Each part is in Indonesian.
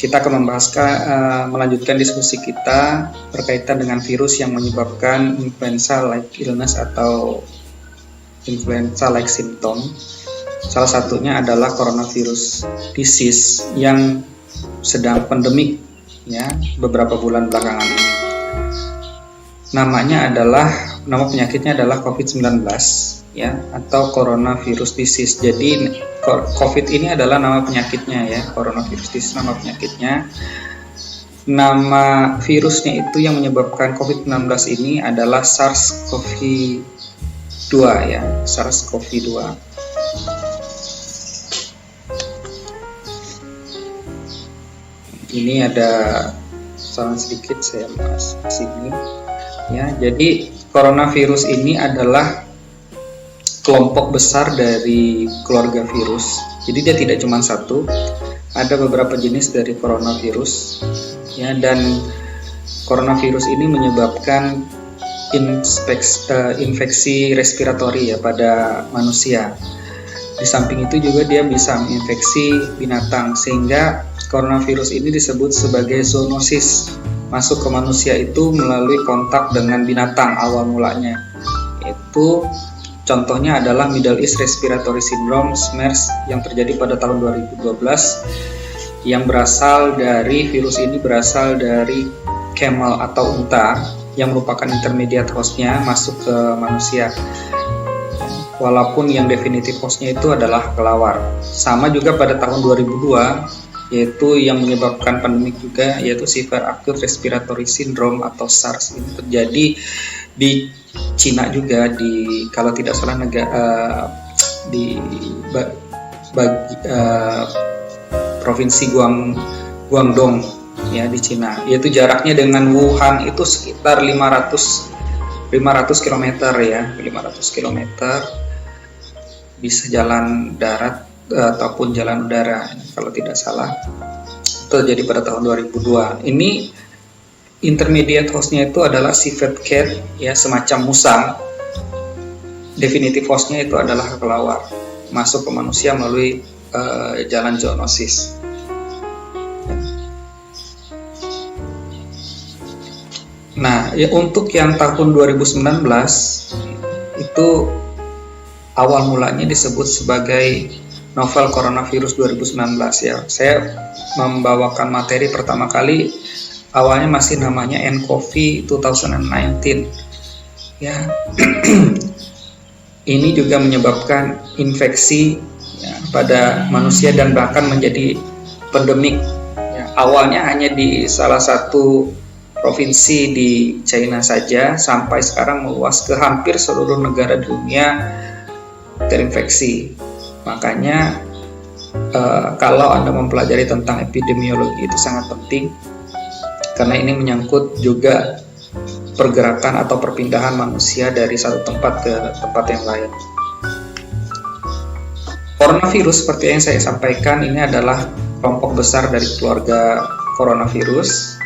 kita akan melanjutkan diskusi kita berkaitan dengan virus yang menyebabkan influenza-like illness atau influenza-like symptom. Salah satunya adalah coronavirus disease yang sedang pandemik ya beberapa bulan belakangan ini. Nama penyakitnya adalah COVID-19 ya, atau coronavirus disease. Jadi COVID ini adalah nama penyakitnya ya, coronavirus disease nama penyakitnya. Nama virusnya itu yang menyebabkan COVID-19 ini adalah SARS-CoV-2 ya, SARS-CoV-2. Ini ada saran sedikit saya bahas di sini ya. Jadi coronavirus ini adalah kelompok besar dari keluarga virus. Jadi dia tidak cuma satu, ada beberapa jenis dari coronavirus ya, dan coronavirus ini menyebabkan infeksi respiratori ya pada manusia. Di samping itu juga dia bisa menginfeksi binatang, sehingga coronavirus ini disebut sebagai zoonosis. Masuk ke manusia itu melalui kontak dengan binatang awal mulanya. Itu contohnya adalah Middle East Respiratory Syndrome (MERS) yang terjadi pada tahun 2012, yang virus ini berasal dari camel atau unta yang merupakan intermediate hostnya masuk ke manusia. Walaupun yang definitif hostnya itu adalah kelawar. Sama juga pada tahun 2002, yaitu yang menyebabkan pandemik juga, yaitu Severe Acute Respiratory Syndrome atau SARS. Ini terjadi di Cina juga, kalau tidak salah provinsi Guangdong ya di Cina. Yaitu jaraknya dengan Wuhan itu sekitar 500 km ya, 500 km. Bisa jalan darat ataupun jalan udara kalau tidak salah. Itu terjadi pada tahun 2002. Ini intermediate hostnya itu adalah civet cat ya, semacam musang. Definitif hostnya itu adalah kelawar, masuk ke manusia melalui jalan zoonosis. Nah ya, untuk yang tahun 2019 itu awal mulanya disebut sebagai novel coronavirus 2019 ya. Saya membawakan materi pertama kali awalnya masih namanya nCoV 2019 ya. Ini juga menyebabkan infeksi ya, pada manusia dan bahkan menjadi pandemik ya. Awalnya hanya di salah satu provinsi di China saja, sampai sekarang meluas ke hampir seluruh negara dunia terinfeksi. Makanya kalau Anda mempelajari tentang epidemiologi itu sangat penting, karena ini menyangkut juga pergerakan atau perpindahan manusia dari satu tempat ke tempat yang lain. Coronavirus seperti yang saya sampaikan ini adalah kelompok besar dari keluarga coronavirus.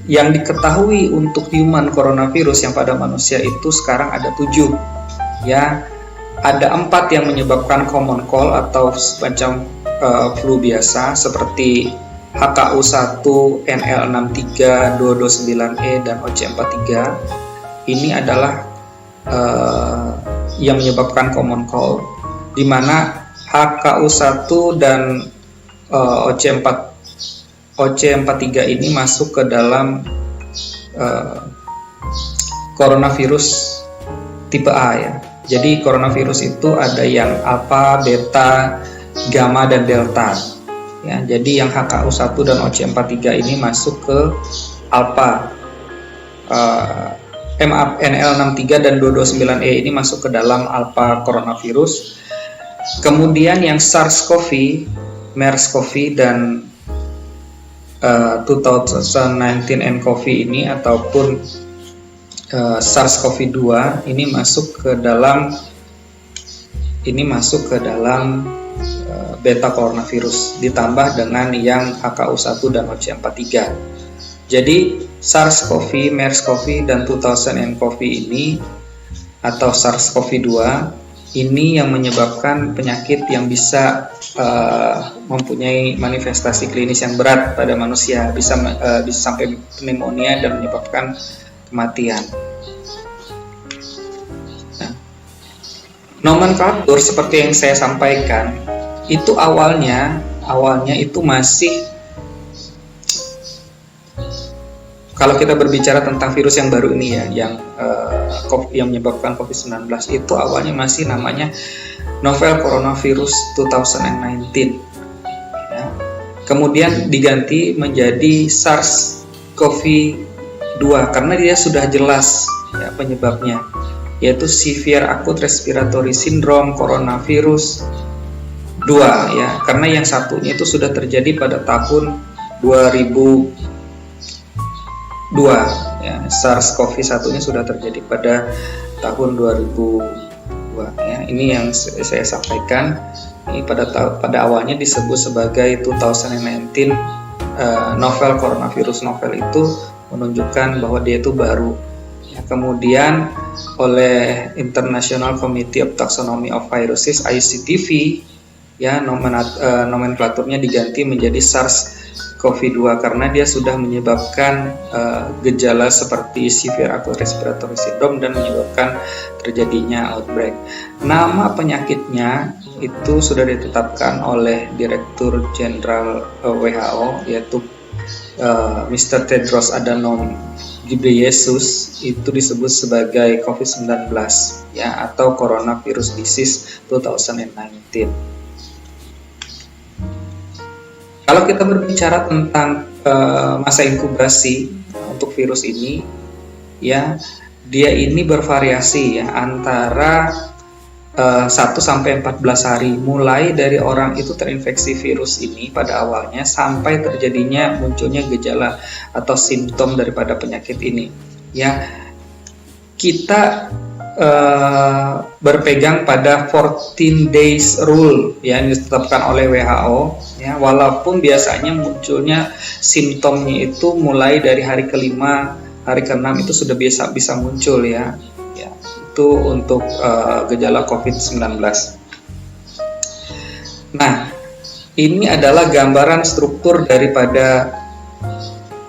Yang diketahui untuk human coronavirus yang pada manusia itu sekarang ada 7 ya. Ada 4 yang menyebabkan common cold atau semacam flu biasa seperti HKU1, NL63, 229E, dan OC43. Ini adalah yang menyebabkan common cold, di mana HKU1 dan OC43 ini masuk ke dalam coronavirus tipe A ya. Jadi coronavirus itu ada yang alpha, beta, gamma, dan delta. Ya, jadi yang HKU1 dan OC43 ini masuk ke alpha. NL63 dan 229E ini masuk ke dalam alpha coronavirus. Kemudian yang SARS-CoV, MERS-CoV, dan 2019 nCoV ini ataupun SARS-CoV-2 ini masuk ke dalam beta coronavirus, ditambah dengan yang HKU1 dan OC43. Jadi SARS-CoV, MERS-CoV, dan 2000 nCoV ini atau SARS-CoV-2 Ini yang menyebabkan penyakit yang bisa mempunyai manifestasi klinis yang berat pada manusia, bisa sampai pneumonia dan menyebabkan kematian. Nah, nomenklatur seperti yang saya sampaikan itu awalnya itu masih, kalau kita berbicara tentang virus yang baru ini ya, yang menyebabkan COVID-19, itu awalnya masih namanya novel coronavirus 2019. Ya. Kemudian diganti menjadi SARS-CoV-2 karena dia sudah jelas ya penyebabnya, yaitu Severe Acute Respiratory Syndrome Coronavirus 2 ya, karena yang satunya itu sudah terjadi pada tahun 2002 ya, SARS-CoV-1 nya sudah terjadi pada tahun 2002 ya. Ini yang saya sampaikan. Ini pada awalnya disebut sebagai 2019 novel coronavirus. Novel itu menunjukkan bahwa dia itu baru ya. Kemudian oleh International Committee of Taxonomy of Viruses ICTV ya, nomenklaturnya diganti menjadi SARS-CoV-2 karena dia sudah menyebabkan gejala seperti Severe Acute Respiratory Syndrome dan menyebabkan terjadinya outbreak. Nama penyakitnya itu sudah ditetapkan oleh Direktur Jenderal WHO, yaitu Mr. Tedros Adhanom Ghebreyesus. Itu disebut sebagai COVID-19 ya, atau Coronavirus Disease 2019. Kalau kita berbicara tentang masa inkubasi untuk virus ini, ya, dia ini bervariasi ya antara 1 sampai 14 hari, mulai dari orang itu terinfeksi virus ini pada awalnya sampai terjadinya munculnya gejala atau simptom daripada penyakit ini. Ya, kita berpegang pada 14 days rule yang ditetapkan oleh WHO ya, walaupun biasanya munculnya simptomnya itu mulai dari hari kelima, hari keenam itu sudah bisa muncul ya. Ya, itu untuk gejala COVID-19. Nah, ini adalah gambaran struktur daripada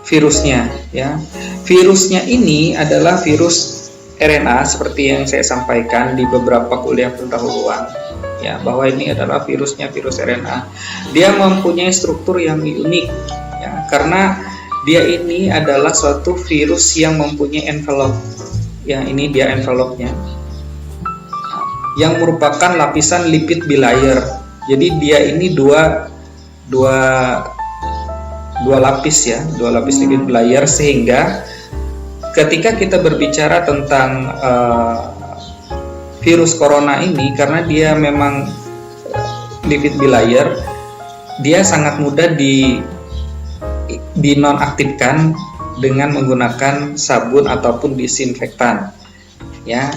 virusnya ya. Virusnya ini adalah virus RNA seperti yang saya sampaikan di beberapa kuliah pendahuluan ya, bahwa ini adalah virus RNA. Dia mempunyai struktur yang unik ya, karena dia ini adalah suatu virus yang mempunyai envelope ya. Ini dia envelope-nya yang merupakan lapisan lipid bilayer. Jadi dia ini dua lapis ya, dua lapis lipid bilayer, sehingga ketika kita berbicara tentang virus corona ini, karena dia memang lipid bilayer, dia sangat mudah dinonaktifkan dengan menggunakan sabun ataupun disinfektan ya,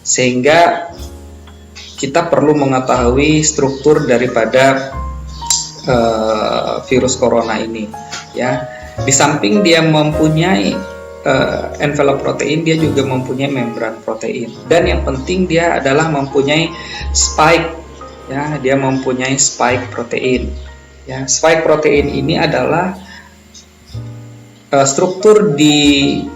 sehingga kita perlu mengetahui struktur daripada virus corona ini ya. Di samping dia mempunyai envelope protein, dia juga mempunyai membran protein, dan yang penting dia adalah mempunyai spike ya, dia mempunyai spike protein ya. Spike protein ini adalah struktur di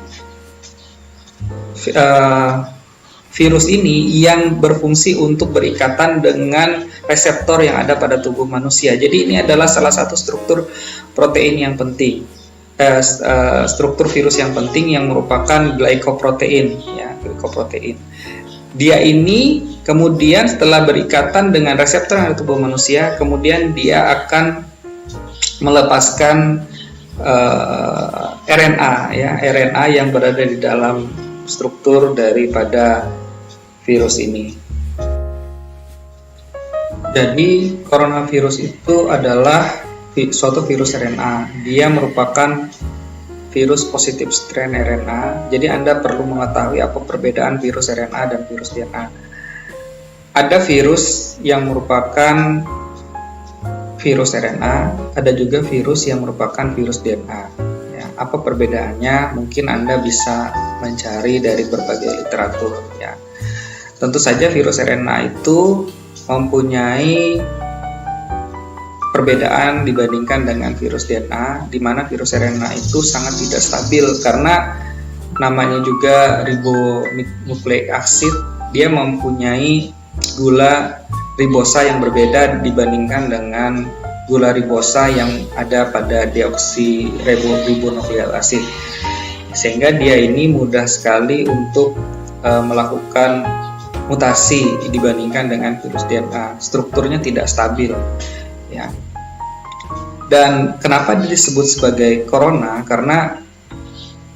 virus ini yang berfungsi untuk berikatan dengan reseptor yang ada pada tubuh manusia. Jadi ini adalah salah satu struktur protein yang penting. Struktur virus yang penting yang merupakan glycoprotein ya, glycoprotein. Dia ini kemudian setelah berikatan dengan reseptor yang ada di tubuh manusia, kemudian dia akan melepaskan RNA ya, RNA yang berada di dalam struktur daripada virus ini. Jadi coronavirus itu adalah suatu virus RNA. Dia merupakan virus positif strain RNA. Jadi Anda perlu mengetahui apa perbedaan virus RNA dan virus DNA. Ada virus yang merupakan virus RNA, ada juga virus yang merupakan virus DNA. Ya, apa perbedaannya? Mungkin Anda bisa mencari dari berbagai literatur. Ya. Tentu saja virus RNA itu mempunyai perbedaan dibandingkan dengan virus DNA, di mana virus RNA itu sangat tidak stabil karena namanya juga ribonucleic acid, dia mempunyai gula ribosa yang berbeda dibandingkan dengan gula ribosa yang ada pada deoksiribonucleic acid, sehingga dia ini mudah sekali untuk melakukan mutasi dibandingkan dengan virus DNA. Strukturnya tidak stabil, ya. Dan kenapa disebut sebagai corona? Karena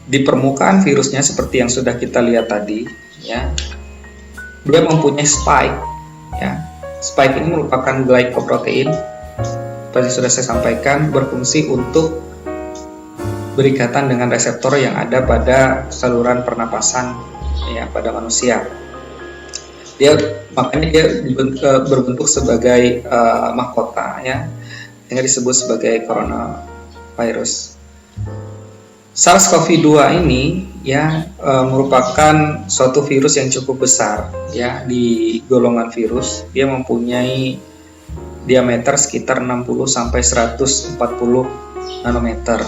di permukaan virusnya seperti yang sudah kita lihat tadi, ya, dia mempunyai spike, ya. Spike ini merupakan glycoprotein, seperti sudah saya sampaikan, berfungsi untuk berikatan dengan reseptor yang ada pada saluran pernapasan, ya, pada manusia. Makanya dia berbentuk sebagai mahkota, ya, sehingga disebut sebagai coronavirus. SARS-CoV-2 ini, ya, merupakan suatu virus yang cukup besar, ya, di golongan virus. Dia mempunyai diameter sekitar 60 sampai 140 nanometer.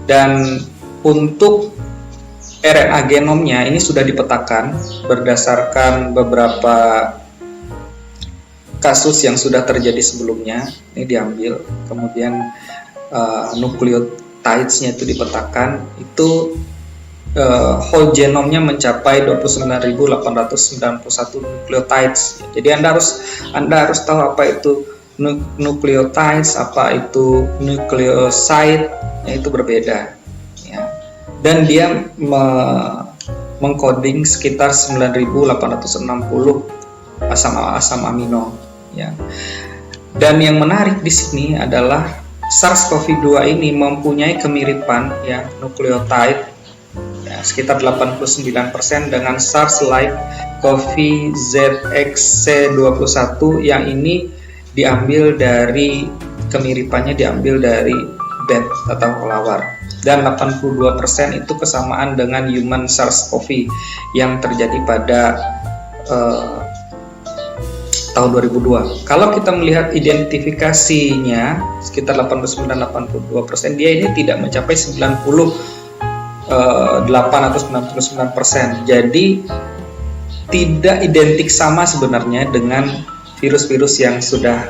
Dan untuk RNA genomnya ini sudah dipetakan berdasarkan beberapa kasus yang sudah terjadi sebelumnya. Ini diambil, kemudian nukleotidesnya itu dipetakan, itu whole genomnya mencapai 29.891 nukleotides. Jadi Anda harus tahu apa itu nukleotides, apa itu nucleoside, itu berbeda, ya. Dan dia mengkoding sekitar 9.860 asam amino, ya. Dan yang menarik di sini adalah SARS-CoV-2 ini mempunyai kemiripan, ya, nukleotide, ya, sekitar 89% dengan SARS-like CoV-ZXC21 yang ini kemiripannya diambil dari bat atau kelawar, dan 82% itu kesamaan dengan human SARS-CoV yang terjadi pada tahun 2002. Kalau kita melihat identifikasinya sekitar 89-82%, dia ini tidak mencapai 98 atau 99%. Jadi tidak identik sama sebenarnya dengan virus-virus yang sudah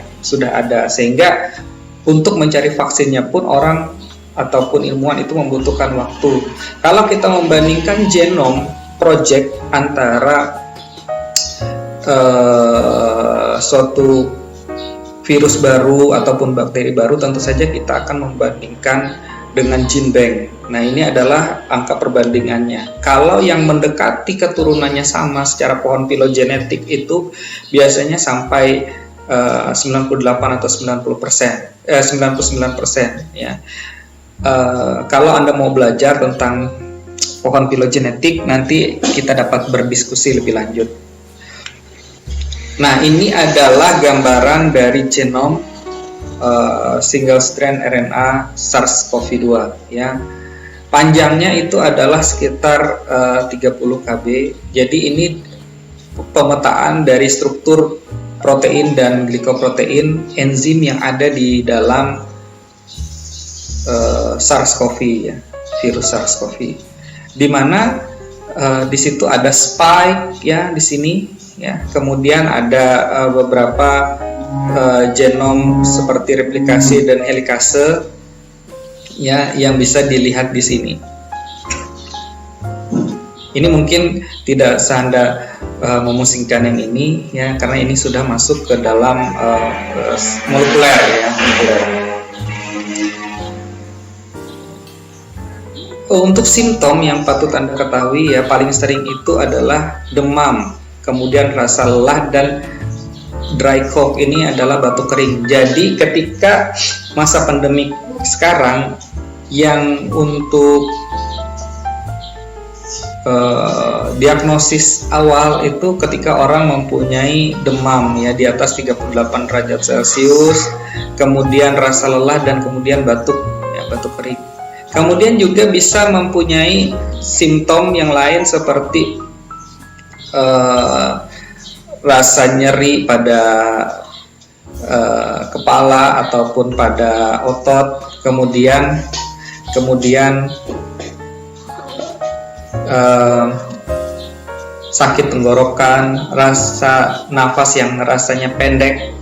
ada, sehingga untuk mencari vaksinnya pun orang ataupun ilmuwan itu membutuhkan waktu. Kalau kita membandingkan genom project antara suatu virus baru ataupun bakteri baru, tentu saja kita akan membandingkan dengan gene bank. Nah, ini adalah angka perbandingannya. Kalau yang mendekati keturunannya sama secara pohon filogenetik itu biasanya sampai 98 atau 99%, ya. Kalau Anda mau belajar tentang pohon filogenetik, nanti kita dapat berdiskusi lebih lanjut. Nah, ini adalah gambaran dari genom single strand RNA SARS-CoV-2, ya. Panjangnya itu adalah sekitar 30 kb. Jadi ini pemetaan dari struktur protein dan glikoprotein enzim yang ada di dalam SARS-CoV, ya, virus SARS-CoV. Di mana di situ ada spike, ya, di sini, ya. Kemudian ada beberapa genom seperti replikasi dan helikase, ya, yang bisa dilihat di sini. Ini mungkin tidak seanda memusingkan yang ini, ya, karena ini sudah masuk ke dalam molekuler, ya, molekuler. Untuk simptom yang patut Anda ketahui, ya, paling sering itu adalah demam, kemudian rasa lelah, dan dry cough ini adalah batuk kering. Jadi ketika masa pandemik sekarang, yang untuk diagnosis awal itu ketika orang mempunyai demam, ya, di atas 38 derajat Celcius, kemudian rasa lelah, dan kemudian batuk, ya, batuk kering. Kemudian juga bisa mempunyai simptom yang lain seperti rasa nyeri pada kepala ataupun pada otot, kemudian sakit tenggorokan, rasa nafas yang rasanya pendek.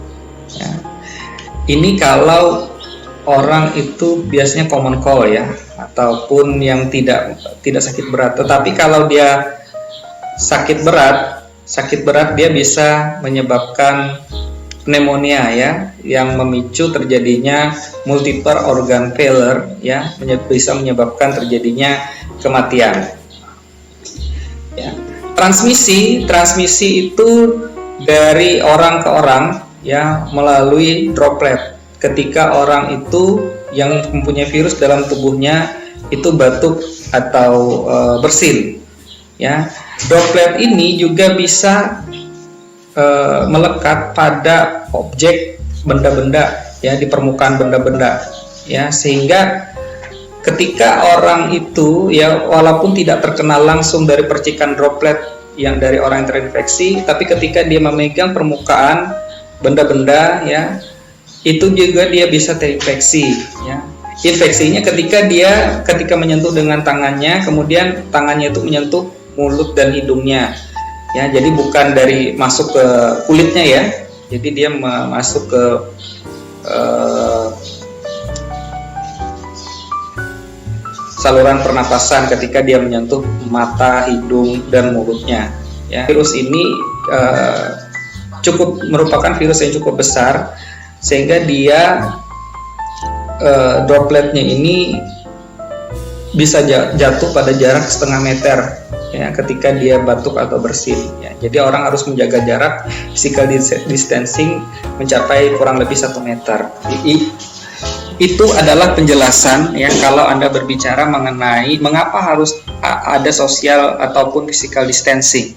Ya. Ini kalau orang itu biasanya common cold ya, ataupun yang tidak sakit berat. Tetapi kalau dia sakit berat dia bisa menyebabkan pneumonia ya, yang memicu terjadinya multiple organ failure ya, bisa menyebabkan terjadinya kematian. Ya. Transmisi itu dari orang ke orang ya, melalui droplet. Ketika orang itu yang mempunyai virus dalam tubuhnya itu batuk atau bersin ya, droplet ini juga bisa melekat pada objek benda-benda ya, di permukaan benda-benda ya, sehingga ketika orang itu ya, walaupun tidak terkena langsung dari percikan droplet yang dari orang yang terinfeksi, tapi ketika dia memegang permukaan benda-benda ya, itu juga dia bisa terinfeksi ya. Infeksinya ketika menyentuh dengan tangannya, kemudian tangannya itu menyentuh mulut dan hidungnya ya, jadi bukan dari masuk ke kulitnya ya, jadi dia masuk ke saluran pernapasan ketika dia menyentuh mata, hidung, dan mulutnya ya. Virus ini merupakan virus yang cukup besar, sehingga dia dropletnya ini bisa jatuh pada jarak setengah meter ya, ketika dia batuk atau bersin ya. Jadi orang harus menjaga jarak physical distancing mencapai kurang lebih 1 meter. Itu adalah penjelasan ya, kalau Anda berbicara mengenai mengapa harus ada social ataupun physical distancing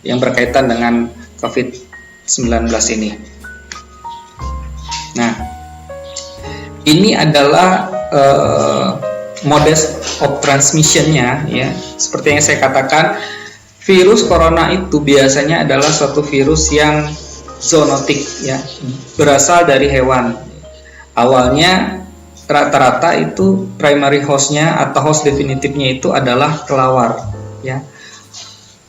yang berkaitan dengan COVID-19 ini. Nah, ini adalah mode of transmission-nya ya. Seperti yang saya katakan, virus corona itu biasanya adalah suatu virus yang zoonotik ya, berasal dari hewan. Awalnya rata-rata itu primary host-nya atau host definitifnya itu adalah kelawar ya.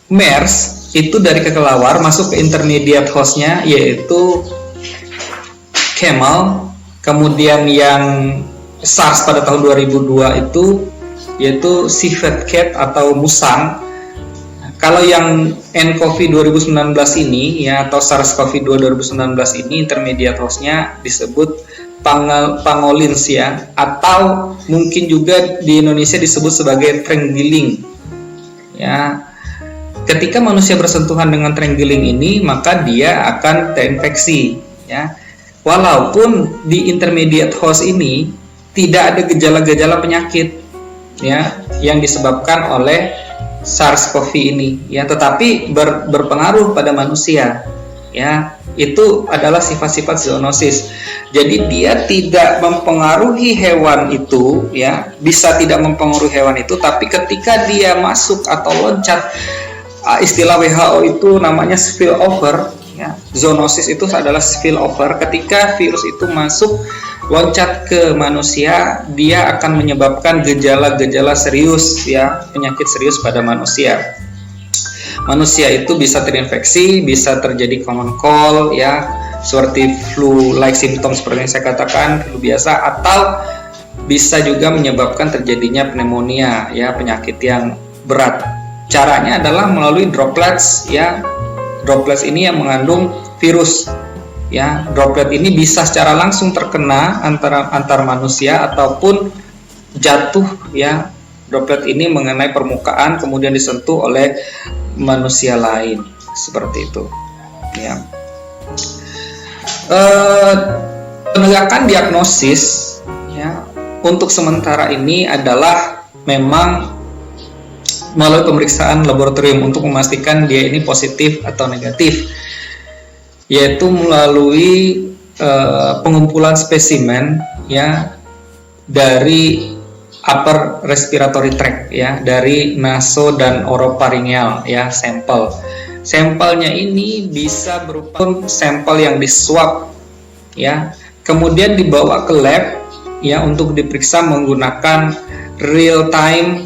MERS itu dari kelawar masuk ke intermediate host-nya yaitu camel. Kemudian yang SARS pada tahun 2002 itu yaitu civet cat atau musang. Kalau yang nCoV 2019 ini ya, atau SARS-CoV-2 2019 ini intermediate host-nya disebut pangolins ya, atau mungkin juga di Indonesia disebut sebagai terenggiling ya. Ketika manusia bersentuhan dengan terenggiling ini, maka dia akan terinfeksi ya. Walaupun di intermediate host ini tidak ada gejala-gejala penyakit ya yang disebabkan oleh SARS-CoV ini ya, tetapi berpengaruh pada manusia ya. Itu adalah sifat-sifat zoonosis. Jadi dia tidak mempengaruhi hewan itu ya, bisa tidak mempengaruhi hewan itu, tapi ketika dia masuk atau loncat, istilah WHO itu namanya spillover ya. Zoonosis itu adalah spillover. Ketika virus itu masuk loncat ke manusia, dia akan menyebabkan gejala-gejala serius ya, penyakit serius pada manusia. Manusia itu bisa terinfeksi, bisa terjadi common cold ya, seperti flu-like symptoms seperti yang saya katakan, flu biasa, atau bisa juga menyebabkan terjadinya pneumonia ya, penyakit yang berat. Caranya adalah melalui droplets ya. Droplets ini yang mengandung virus ya. Droplet ini bisa secara langsung terkena antar manusia ataupun jatuh ya. Droplet ini mengenai permukaan kemudian disentuh oleh manusia lain, seperti itu ya. Penegakan diagnosis ya untuk sementara ini adalah memang melalui pemeriksaan laboratorium untuk memastikan dia ini positif atau negatif, yaitu melalui pengumpulan spesimen ya dari upper respiratory tract ya, dari naso dan oropharyngeal ya, sampel. Sampelnya ini bisa berupa sampel yang diswab, ya, kemudian dibawa ke lab, ya, untuk diperiksa menggunakan real time,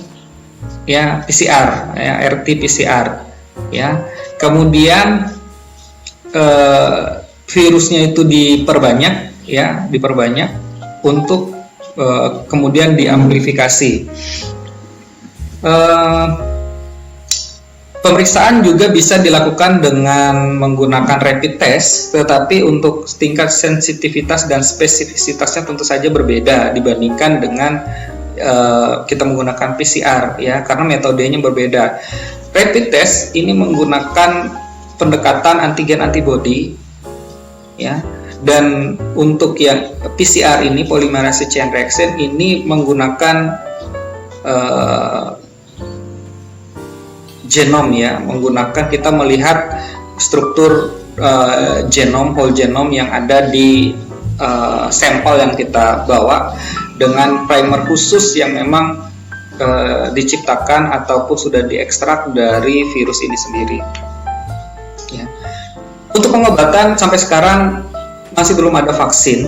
ya, PCR, ya, RT-PCR, ya. Kemudian virusnya itu diperbanyak, ya, untuk kemudian diamplifikasi. Pemeriksaan juga bisa dilakukan dengan menggunakan rapid test, tetapi untuk tingkat sensitivitas dan spesifisitasnya tentu saja berbeda dibandingkan dengan kita menggunakan PCR, ya, karena metodenya berbeda. Rapid test ini menggunakan pendekatan antigen antibody, ya, dan untuk yang PCR ini polymerase chain reaction ini menggunakan genom, ya, menggunakan kita melihat struktur whole genome yang ada di sampel yang kita bawa dengan primer khusus yang memang diciptakan ataupun sudah diekstrak dari virus ini sendiri, ya. Untuk pengobatan sampai sekarang masih belum ada vaksin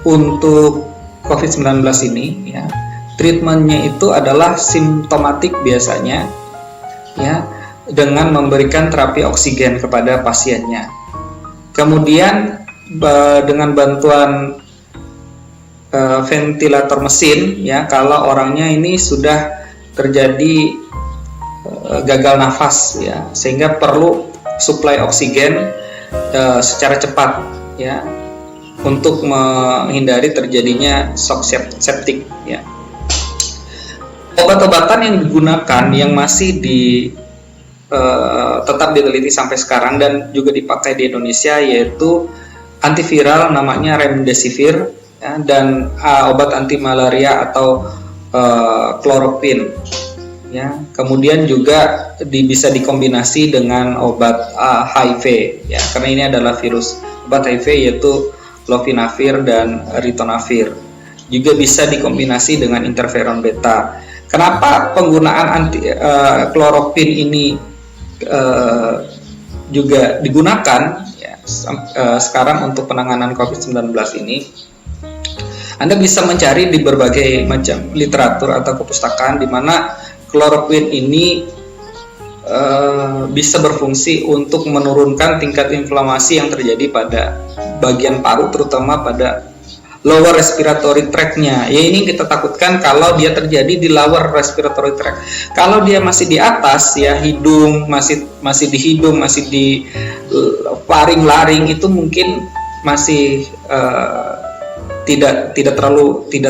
untuk COVID-19 ini, ya. Treatmentnya itu adalah simptomatik biasanya, ya, dengan memberikan terapi oksigen kepada pasiennya. Kemudian dengan bantuan ventilator mesin, ya, kalau orangnya ini sudah terjadi gagal nafas, ya, sehingga perlu suplai oksigen secara cepat, ya, untuk menghindari terjadinya shock septic, ya. Obat-obatan yang digunakan yang masih tetap diteliti sampai sekarang dan juga dipakai di Indonesia yaitu antiviral namanya remdesivir, ya, dan obat anti malaria atau kloroquine, ya. Kemudian juga bisa dikombinasi dengan obat HIV, ya, karena ini adalah virus. Obat HIV yaitu lopinavir dan ritonavir. Juga bisa dikombinasi dengan interferon beta. Kenapa penggunaan kloroquine ini juga digunakan, ya, sekarang untuk penanganan COVID-19 ini? Anda bisa mencari di berbagai macam literatur atau kepustakaan di mana kloroquine ini bisa berfungsi untuk menurunkan tingkat inflamasi yang terjadi pada bagian paru, terutama pada lower respiratory tract-nya. Ya, ini kita takutkan kalau dia terjadi di lower respiratory tract. Kalau dia masih di atas, ya, hidung, masih di hidung, masih di laring, itu mungkin masih tidak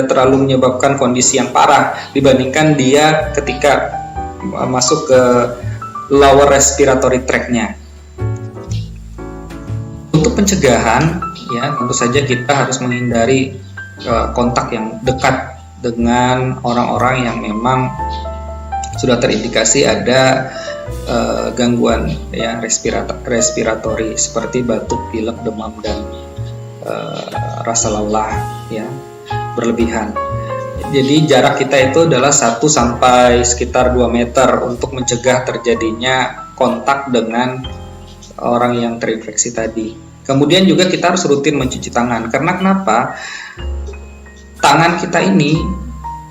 terlalu menyebabkan kondisi yang parah dibandingkan dia ketika masuk ke lower respiratory tract-nya. Untuk pencegahan, ya, tentu saja kita harus menghindari kontak yang dekat dengan orang-orang yang memang sudah terindikasi ada gangguan, ya, respiratori seperti batuk, pilek, demam, dan rasa lelah, ya, berlebihan. Jadi jarak kita itu adalah 1 sampai sekitar 2 meter untuk mencegah terjadinya kontak dengan orang yang terinfeksi tadi. Kemudian juga kita harus rutin mencuci tangan. Karena kenapa? Tangan kita ini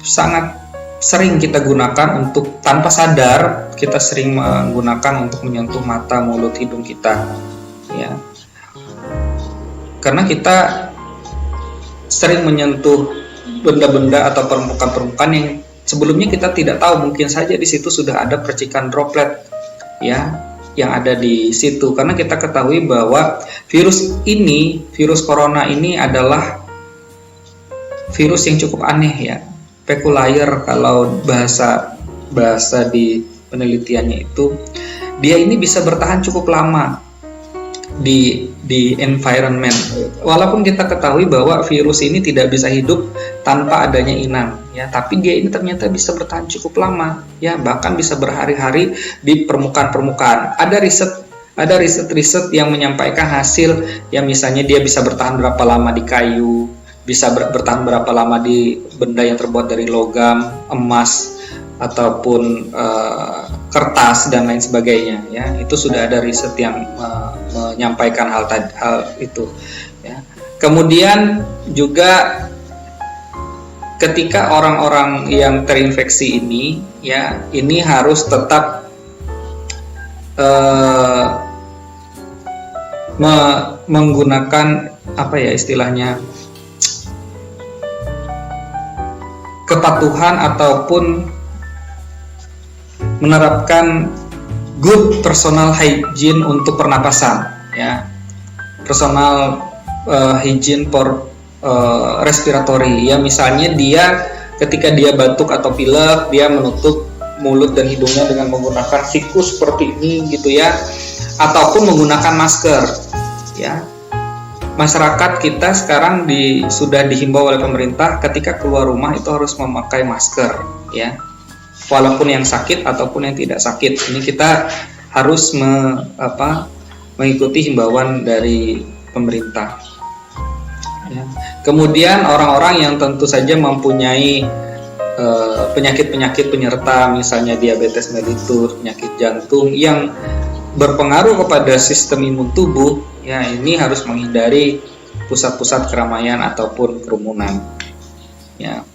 sangat sering kita gunakan untuk tanpa sadar, kita sering menggunakan untuk menyentuh mata, mulut, hidung kita, ya. Karena kita sering menyentuh benda-benda atau permukaan-permukaan yang sebelumnya kita tidak tahu, mungkin saja di situ sudah ada percikan droplet, ya, yang ada di situ. Karena kita ketahui bahwa virus corona ini adalah virus yang cukup aneh, ya, peculiar kalau bahasa di penelitiannya itu. Dia ini bisa bertahan cukup lama di environment. Walaupun kita ketahui bahwa virus ini tidak bisa hidup tanpa adanya inang, ya, tapi dia ini ternyata bisa bertahan cukup lama, ya, bahkan bisa berhari-hari di permukaan. Ada riset yang menyampaikan hasil yang misalnya dia bisa bertahan berapa lama di kayu, bisa bertahan berapa lama di benda yang terbuat dari logam, emas, ataupun kertas dan lain sebagainya, ya. Itu sudah ada riset yang menyampaikan hal itu, ya. Kemudian juga ketika orang-orang yang terinfeksi ini, ya, ini harus tetap menggunakan apa ya istilahnya, kepatuhan ataupun menerapkan good personal hygiene untuk pernapasan, ya, personal hygiene for respiratory, ya. Misalnya dia ketika dia batuk atau pilek, dia menutup mulut dan hidungnya dengan menggunakan siku seperti ini, gitu ya, ataupun menggunakan masker, ya. Masyarakat kita sekarang sudah dihimbau oleh pemerintah ketika keluar rumah itu harus memakai masker, ya, walaupun yang sakit ataupun yang tidak sakit. Ini kita harus mengikuti himbauan dari pemerintah, ya. Kemudian orang-orang yang tentu saja mempunyai penyakit-penyakit penyerta, misalnya diabetes mellitus, penyakit jantung yang berpengaruh kepada sistem imun tubuh, ya, ini harus menghindari pusat-pusat keramaian ataupun kerumunan, ya.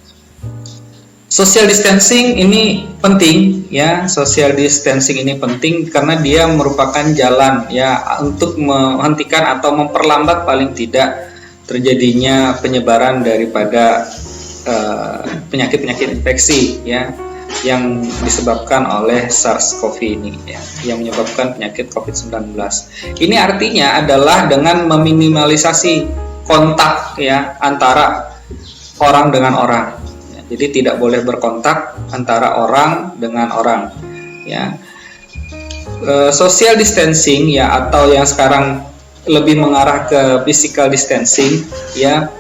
Social distancing ini penting, ya. Social distancing ini penting karena dia merupakan jalan, ya, untuk menghentikan atau memperlambat paling tidak terjadinya penyebaran daripada penyakit-penyakit infeksi, ya, yang disebabkan oleh SARS-CoV ini, ya, yang menyebabkan penyakit COVID-19. Ini artinya adalah dengan meminimalisasi kontak, ya, antara orang dengan orang. Ya, jadi tidak boleh berkontak antara orang dengan orang, ya. Social distancing, ya, atau yang sekarang lebih mengarah ke physical distancing, ya,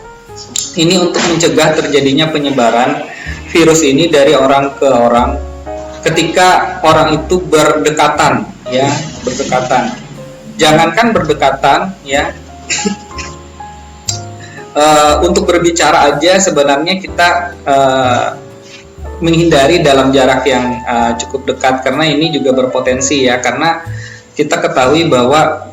ini untuk mencegah terjadinya penyebaran virus ini dari orang ke orang ketika orang itu berdekatan, ya, berdekatan. Jangankan berdekatan, ya, untuk berbicara aja sebenarnya kita menghindari dalam jarak yang cukup dekat, karena ini juga berpotensi, ya, karena kita ketahui bahwa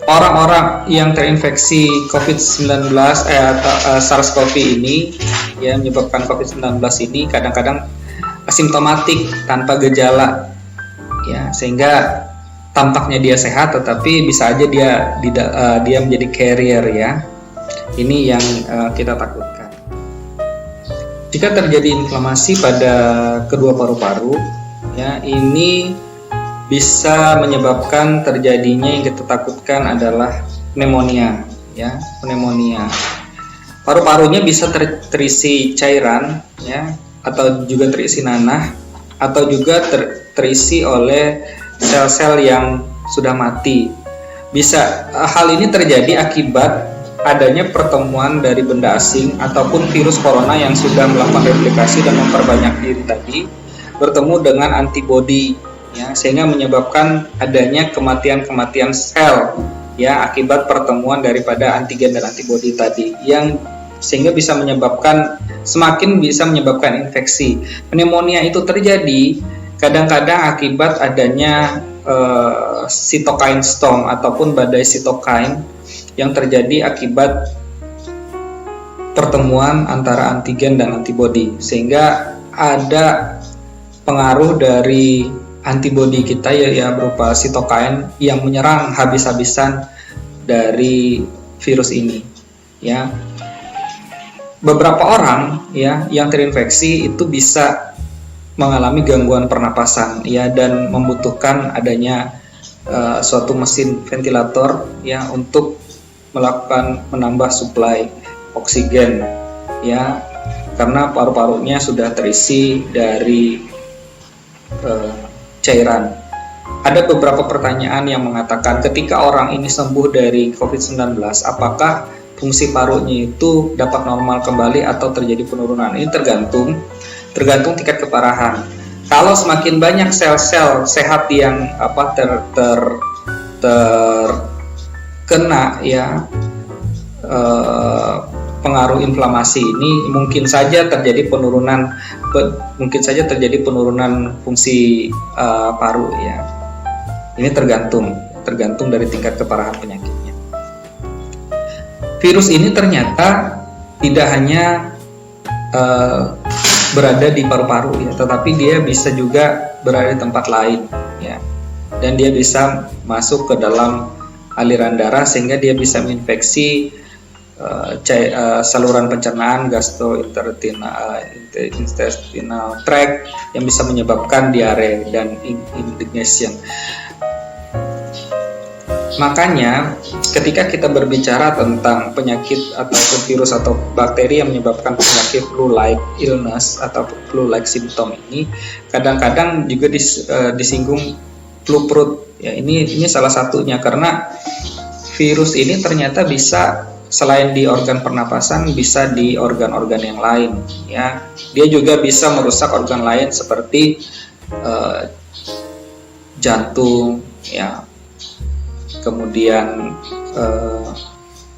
orang-orang yang terinfeksi COVID-19 atau SARS-CoV ini, ya, menyebabkan COVID-19 ini kadang-kadang asimptomatik tanpa gejala, ya, sehingga tampaknya dia sehat tetapi bisa aja dia menjadi carrier, ya. Ini yang kita takutkan. Jika terjadi inflamasi pada kedua paru-paru, ya, ini bisa menyebabkan terjadinya yang kita takutkan adalah pneumonia, ya, pneumonia. Paru-parunya bisa terisi cairan, ya, atau juga terisi nanah, atau juga terisi oleh sel-sel yang sudah mati. Hal ini terjadi akibat adanya pertemuan dari benda asing ataupun virus corona yang sudah melakukan replikasi dan memperbanyak diri tadi bertemu dengan antibodi, ya, sehingga menyebabkan adanya kematian sel, ya, akibat pertemuan daripada antigen dan antibodi tadi, yang sehingga semakin bisa menyebabkan infeksi. Pneumonia itu terjadi kadang-kadang akibat adanya cytokine storm ataupun badai sitokain yang terjadi akibat pertemuan antara antigen dan antibodi, sehingga ada pengaruh dari antibodi kita, ya, berupa sitokain yang menyerang habis-habisan dari virus ini, ya. Beberapa orang, ya, yang terinfeksi itu bisa mengalami gangguan pernapasan, ya, dan membutuhkan adanya suatu mesin ventilator, ya, untuk menambah suplai oksigen, ya, karena paru-parunya sudah terisi dari cairan. Ada beberapa pertanyaan yang mengatakan ketika orang ini sembuh dari COVID-19, apakah fungsi parunya itu dapat normal kembali atau terjadi penurunan? Ini tergantung tingkat keparahan. Kalau semakin banyak sel-sel sehat yang terkena, ya, pengaruh inflamasi ini mungkin saja terjadi penurunan fungsi paru ya. Ini tergantung dari tingkat keparahan penyakitnya. Virus ini ternyata tidak hanya berada di paru-paru ya, tetapi dia bisa juga berada di tempat lain ya. Dan dia bisa masuk ke dalam aliran darah sehingga dia bisa menginfeksi saluran pencernaan, gastrointestinal tract yang bisa menyebabkan diare dan indigestion. Makanya ketika kita berbicara tentang penyakit ataupun virus atau bakteri yang menyebabkan penyakit flu-like illness atau flu-like symptom ini, kadang-kadang juga disinggung flu perut ya. Ini salah satunya karena virus ini ternyata bisa selain di organ pernapasan bisa di organ-organ yang lain ya. Dia juga bisa merusak organ lain seperti jantung ya, kemudian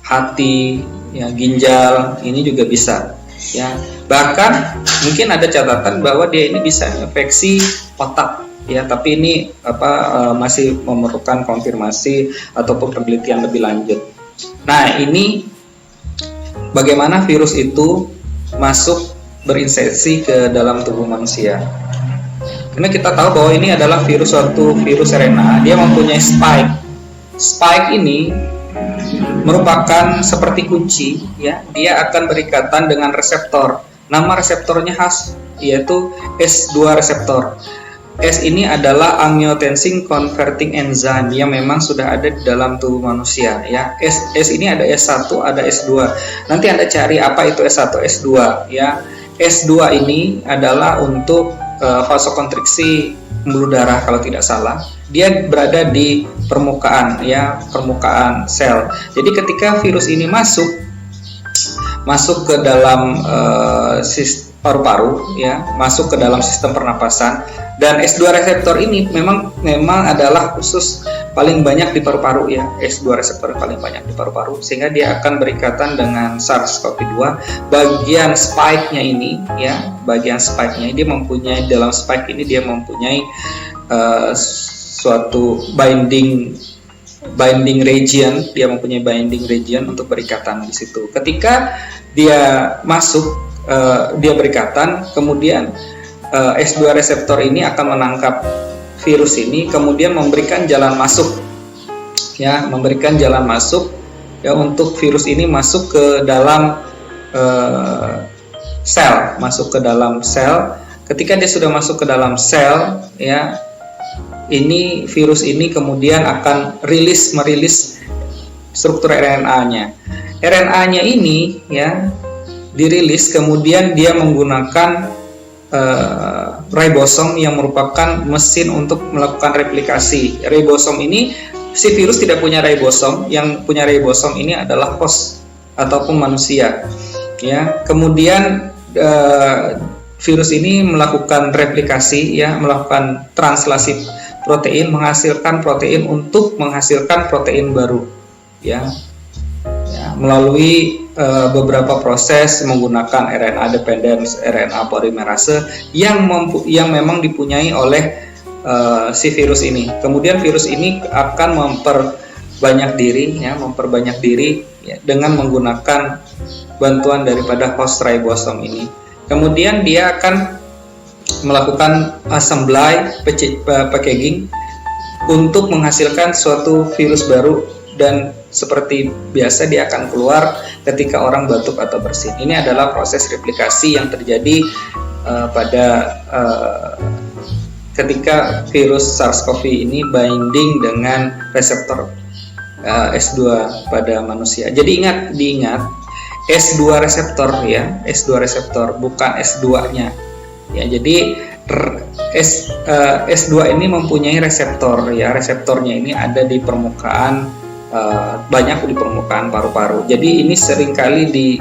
hati ya, ginjal ini juga bisa ya. Bahkan mungkin ada catatan bahwa dia ini bisa infeksi otak ya, tapi ini masih memerlukan konfirmasi ataupun penelitian lebih lanjut. Nah, ini bagaimana virus itu masuk berinfeksi ke dalam tubuh manusia. Karena kita tahu bahwa ini adalah suatu virus RNA, dia mempunyai spike. Spike ini merupakan seperti kunci ya, dia akan berikatan dengan reseptor. Nama reseptornya khas yaitu S2 reseptor. S ini adalah angiotensin converting enzyme yang memang sudah ada di dalam tubuh manusia ya. S ini ada S1, ada S2. Nanti Anda cari apa itu S1, S2 ya. S2 ini adalah untuk vasokonstriksi pembuluh darah kalau tidak salah. Dia berada di permukaan ya, permukaan sel. Jadi ketika virus ini masuk ke dalam paru-paru ya, masuk ke dalam sistem pernapasan, dan S2 reseptor ini memang adalah khusus paling banyak di paru-paru ya. S2 reseptor paling banyak di paru-paru sehingga dia akan berikatan dengan SARS-CoV-2. Bagian spike-nya ini ya, dia mempunyai dalam spike ini dia mempunyai suatu binding region, dia mempunyai binding region untuk berikatan di situ. Ketika dia masuk, dia berikatan, kemudian S2 reseptor ini akan menangkap virus ini, kemudian memberikan jalan masuk ya, untuk virus ini masuk ke dalam sel. Ketika dia sudah masuk ke dalam sel ya, ini virus ini kemudian akan merilis struktur RNA-nya. RNA-nya ini ya dirilis, kemudian dia menggunakan ribosom yang merupakan mesin untuk melakukan replikasi. Ribosom ini, si virus tidak punya ribosom, yang punya ribosom ini adalah host ataupun manusia. Ya, kemudian virus ini melakukan replikasi, ya, melakukan translasi protein, menghasilkan protein untuk menghasilkan protein baru, ya, melalui beberapa proses menggunakan RNA dependence, RNA polimerase yang memang dipunyai oleh si virus ini. Kemudian virus ini akan memperbanyak diri ya, dengan menggunakan bantuan daripada host ribosom ini. Kemudian dia akan melakukan assembly packaging untuk menghasilkan suatu virus baru, dan seperti biasa dia akan keluar ketika orang batuk atau bersin. Ini adalah proses replikasi yang terjadi ketika virus SARS-CoV ini binding dengan reseptor S2 pada manusia. Jadi diingat S2 reseptor, ya, S2 reseptor, bukan S2-nya. Ya, jadi S2 ini mempunyai reseptor, ya, reseptornya ini ada di permukaan, banyak di permukaan paru-paru. Jadi ini seringkali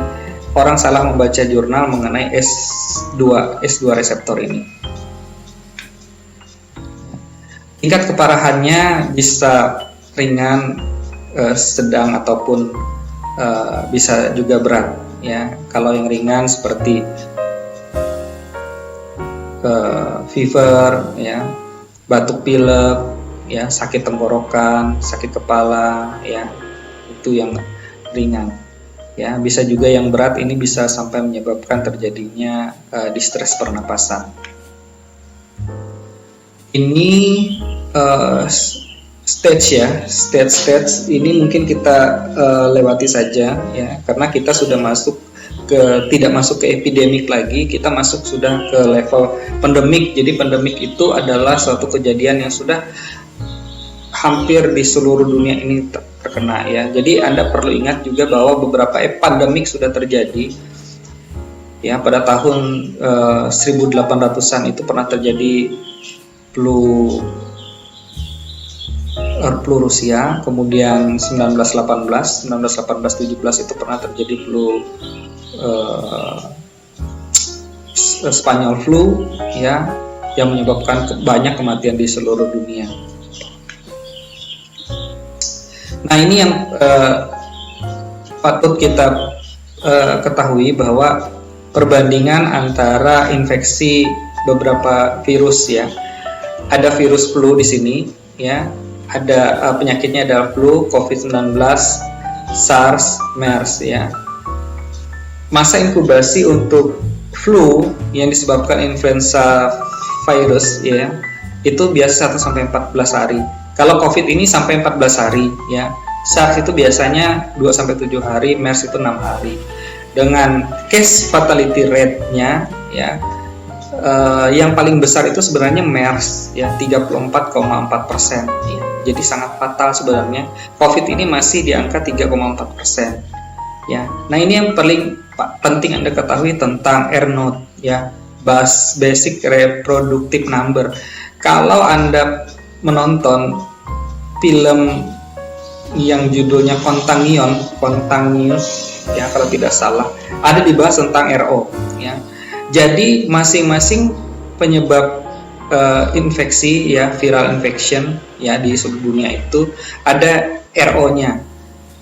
orang salah membaca jurnal mengenai S2 reseptor ini. Tingkat keparahannya bisa ringan, sedang, ataupun bisa juga berat, ya. Kalau yang ringan seperti fever, ya, batuk pilek, ya, sakit tenggorokan, sakit kepala, ya, itu yang ringan. Ya, bisa juga yang berat, ini bisa sampai menyebabkan terjadinya distres pernapasan. Ini stage ini mungkin kita lewati saja, ya, karena kita sudah tidak masuk ke epidemik lagi, kita masuk sudah ke level pandemik. Jadi pandemik itu adalah suatu kejadian yang sudah hampir di seluruh dunia ini terkena, ya. Jadi Anda perlu ingat juga bahwa beberapa pandemik sudah terjadi, ya. Pada tahun 1800-an itu pernah terjadi flu Rusia, kemudian 1918, 17 itu pernah terjadi flu Spanyol flu, ya, yang menyebabkan banyak kematian di seluruh dunia. Nah, ini yang patut kita ketahui, bahwa perbandingan antara infeksi beberapa virus, ya, ada virus flu di sini, ya, ada penyakitnya adalah flu, COVID-19, SARS, MERS, ya. Masa inkubasi untuk flu yang disebabkan influenza virus, ya, itu biasa 1-14 hari. Kalau COVID ini sampai 14 hari, ya. SARS itu biasanya 2-7 hari, MERS itu 6 hari. Dengan case fatality rate-nya, ya, yang paling besar itu sebenarnya MERS, ya, 34,4%, ya. Jadi sangat fatal sebenarnya. COVID ini masih di angka 3,4%, ya. Nah, ini yang paling penting Anda ketahui tentang R0, ya, basic reproductive number. Kalau Anda menonton film yang judulnya Contagion, ya, kalau tidak salah, ada dibahas tentang RO, ya. Jadi masing-masing penyebab infeksi, ya, viral infection, ya, di seluruh dunia itu ada RO-nya.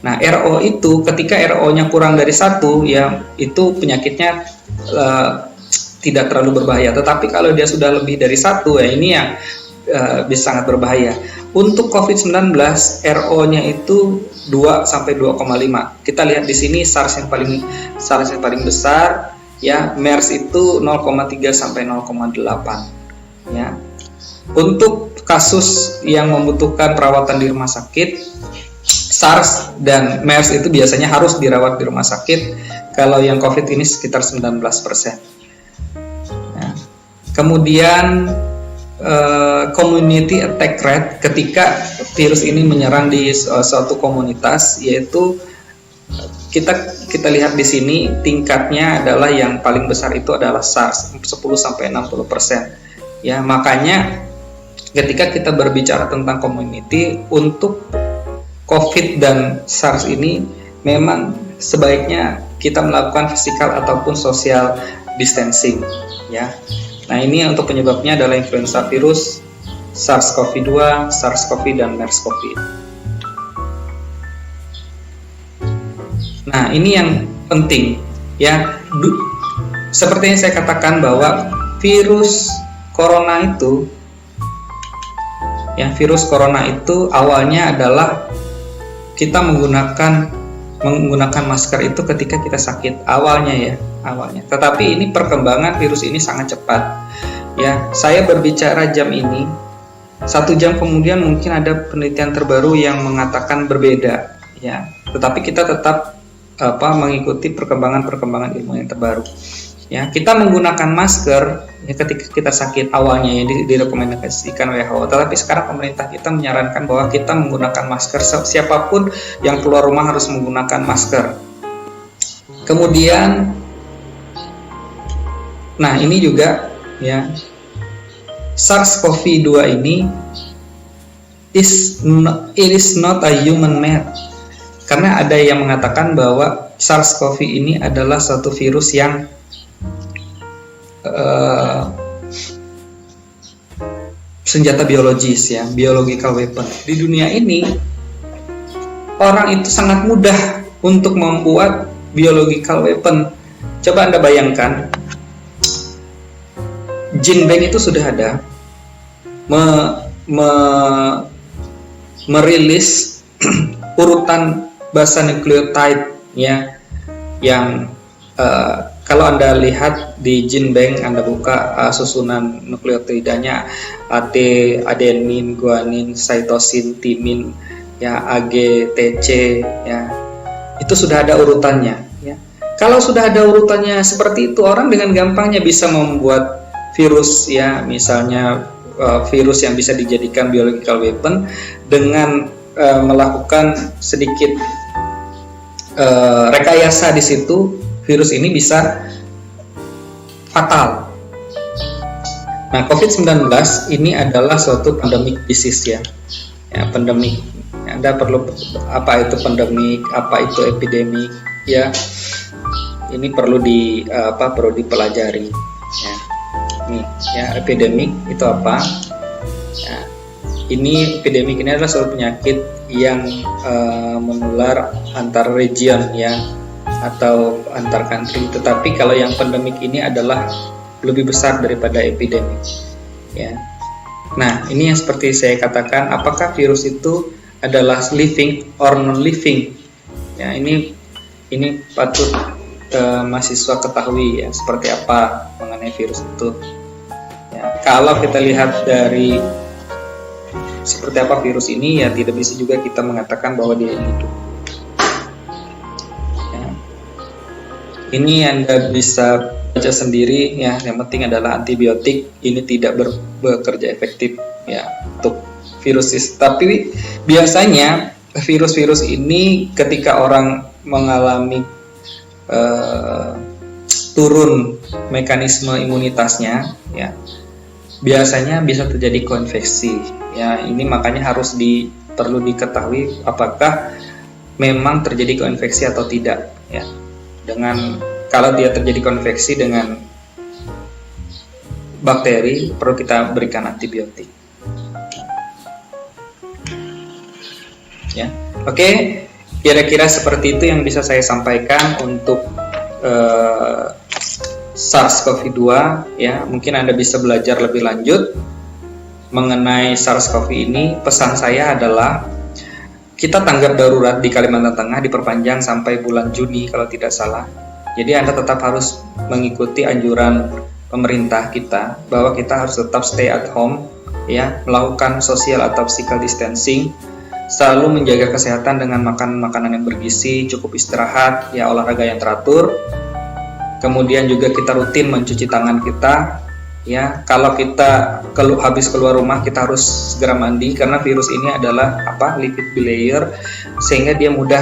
Nah, RO itu ketika RO-nya kurang dari 1, ya, itu penyakitnya tidak terlalu berbahaya. Tetapi kalau dia sudah lebih dari 1, ya, ini yang bisa sangat berbahaya. Untuk COVID-19, RO-nya itu 2-2,5. Kita lihat di sini SARS yang paling besar, ya, MERS itu 0,3-0,8, ya. Untuk kasus yang membutuhkan perawatan di rumah sakit, SARS dan MERS itu biasanya harus dirawat di rumah sakit. Kalau yang COVID ini sekitar 19%. Ya. Kemudian community attack rate ketika virus ini menyerang di suatu komunitas, yaitu kita lihat di sini tingkatnya adalah yang paling besar itu adalah SARS 10-60%. Ya, makanya ketika kita berbicara tentang community, untuk COVID dan SARS ini memang sebaiknya kita melakukan physical ataupun social distancing, ya. Nah, ini untuk penyebabnya adalah influenza virus, SARS-CoV-2, SARS-CoV dan MERS-CoV. Nah, ini yang penting, ya. Seperti yang saya katakan bahwa virus corona itu, ya, virus corona itu awalnya adalah kita menggunakan masker itu ketika kita sakit awalnya. Tetapi ini perkembangan virus ini sangat cepat, ya. Saya berbicara jam ini, 1 jam kemudian mungkin ada penelitian terbaru yang mengatakan berbeda, ya. Tetapi kita tetap mengikuti perkembangan ilmu yang terbaru, ya. Kita menggunakan masker, ya, ketika kita sakit awalnya, ya, direkomendasikan WHO. Tetapi sekarang pemerintah kita menyarankan bahwa kita menggunakan masker, siapapun yang keluar rumah harus menggunakan masker. Kemudian, nah, ini juga, ya, SARS-CoV-2 ini it is not a human made. Karena ada yang mengatakan bahwa SARS-CoV ini adalah suatu virus yang senjata biologis, ya, biological weapon. Di dunia ini orang itu sangat mudah untuk membuat biological weapon. Coba Anda bayangkan, Jinbeng itu sudah ada merilis urutan basa nukleotide ya, yang kalau Anda lihat di Jinbeng, Anda buka susunan nukleotidanya, AT, adenin, guanin, cytosin, timin, ya, AG, TC, ya, itu sudah ada urutannya. Ya. Kalau sudah ada urutannya seperti itu, orang dengan gampangnya bisa membuat virus, ya, misalnya virus yang bisa dijadikan biological weapon dengan melakukan sedikit rekayasa di situ. Virus ini bisa fatal. Nah, COVID-19 ini adalah suatu pandemic disease ya. Ya, pandemik. Anda perlu, apa itu pandemik, apa itu epidemik ya. Ini perlu dipelajari ya. Nih, ya, epidemik itu apa? Ya, ini epidemik ini adalah suatu penyakit yang menular antar region ya, atau antar country. Tetapi kalau yang pandemik ini adalah lebih besar daripada epidemik ya. Nah, ini yang seperti saya katakan, apakah virus itu adalah living or non living ya, ini patut mahasiswa ketahui ya, seperti apa mengenai virus itu ya. Kalau kita lihat dari seperti apa virus ini ya, tidak bisa juga kita mengatakan bahwa dia hidup. Ini Anda bisa baca sendiri ya. Yang penting adalah antibiotik ini tidak bekerja efektif ya untuk virus. Tapi biasanya virus-virus ini ketika orang mengalami turun mekanisme imunitasnya ya, biasanya bisa terjadi koinfeksi ya. Ini makanya perlu diketahui apakah memang terjadi koinfeksi atau tidak ya. Kalau dia terjadi konveksi dengan bakteri, perlu kita berikan antibiotik. Ya, oke, kira-kira seperti itu yang bisa saya sampaikan untuk SARS-CoV-2. Ya, mungkin Anda bisa belajar lebih lanjut mengenai SARS-CoV ini. Pesan saya adalah kita tanggap darurat di Kalimantan Tengah diperpanjang sampai bulan Juni kalau tidak salah. Jadi Anda tetap harus mengikuti anjuran pemerintah kita bahwa kita harus tetap stay at home ya, melakukan social atau physical distancing, selalu menjaga kesehatan dengan makan makanan yang bergizi, cukup istirahat, ya, olahraga yang teratur. Kemudian juga kita rutin mencuci tangan kita. Ya, kalau kita habis keluar rumah kita harus segera mandi karena virus ini adalah lipid bilayer, sehingga dia mudah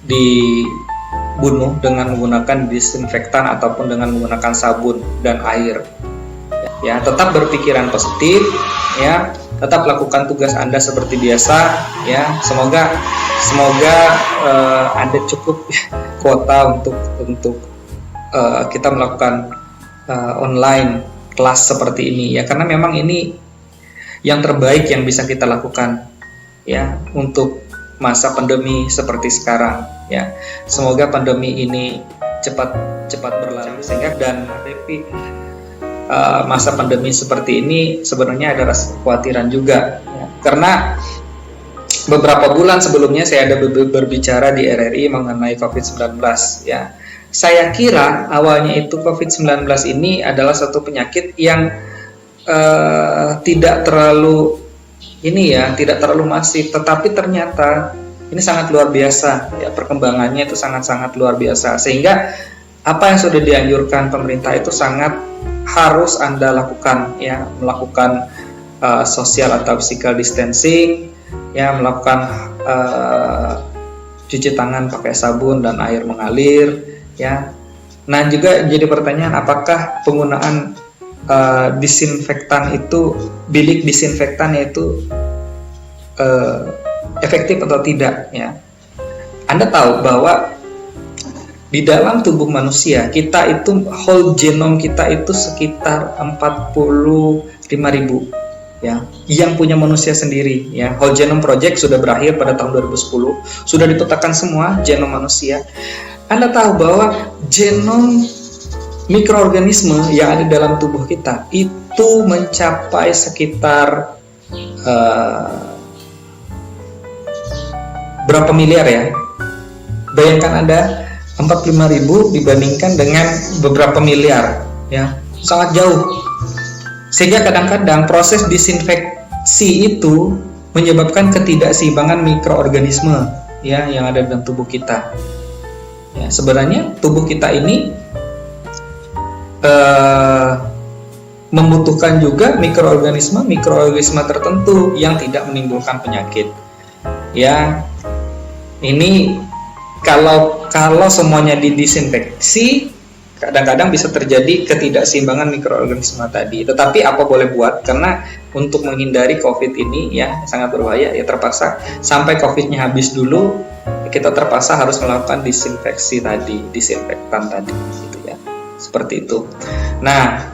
dibunuh dengan menggunakan disinfektan ataupun dengan menggunakan sabun dan air. Ya, tetap berpikiran positif ya, tetap lakukan tugas Anda seperti biasa ya. Semoga Anda cukup kuota untuk kita melakukan online kelas seperti ini ya, karena memang ini yang terbaik yang bisa kita lakukan ya untuk masa pandemi seperti sekarang ya. Semoga pandemi ini cepat berlalu sehingga dan menghadapi masa pandemi seperti ini sebenarnya ada rasa kekhawatiran juga ya. Karena beberapa bulan sebelumnya saya ada berbicara di RRI mengenai COVID-19 ya. Saya kira awalnya itu COVID-19 ini adalah satu penyakit yang tidak terlalu masif, tetapi ternyata ini sangat luar biasa ya, perkembangannya itu sangat luar biasa, sehingga apa yang sudah dianjurkan pemerintah itu sangat harus Anda lakukan ya, melakukan social atau physical distancing ya, melakukan cuci tangan pakai sabun dan air mengalir ya. Nah, juga jadi pertanyaan, apakah penggunaan disinfektan itu, bilik disinfektan itu efektif atau tidak ya. Anda tahu bahwa di dalam tubuh manusia kita itu whole genome kita itu sekitar 45.000 ya, yang punya manusia sendiri, ya. Whole Genome Project sudah berakhir pada tahun 2010, sudah dipetakan semua genom manusia. Anda tahu bahwa genom mikroorganisme yang ada dalam tubuh kita itu mencapai sekitar berapa miliar ya? Bayangkan Anda 45.000 dibandingkan dengan beberapa miliar, ya, sangat jauh. Sehingga kadang-kadang proses disinfeksi itu menyebabkan ketidakseimbangan mikroorganisme, ya, yang ada dalam tubuh kita. Ya, sebenarnya tubuh kita ini membutuhkan juga mikroorganisme tertentu yang tidak menimbulkan penyakit. Ya, ini kalau semuanya didisinfeksi, kadang-kadang bisa terjadi ketidakseimbangan mikroorganisme tadi. Tetapi apa boleh buat, karena untuk menghindari COVID ini ya sangat berbahaya, ya terpaksa sampai COVID-nya habis dulu kita terpaksa harus melakukan disinfektan tadi, gitu ya. Seperti itu. Nah,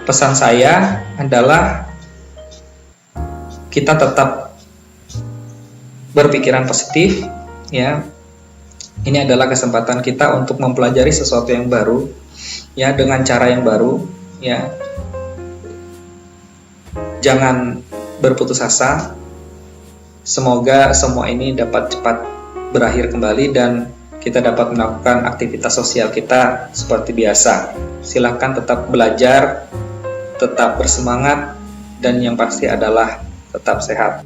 pesan saya adalah kita tetap berpikiran positif, ya. Ini adalah kesempatan kita untuk mempelajari sesuatu yang baru, ya, dengan cara yang baru, ya. Jangan berputus asa. Semoga semua ini dapat cepat berakhir kembali dan kita dapat melakukan aktivitas sosial kita seperti biasa. Silakan tetap belajar, tetap bersemangat, dan yang pasti adalah tetap sehat.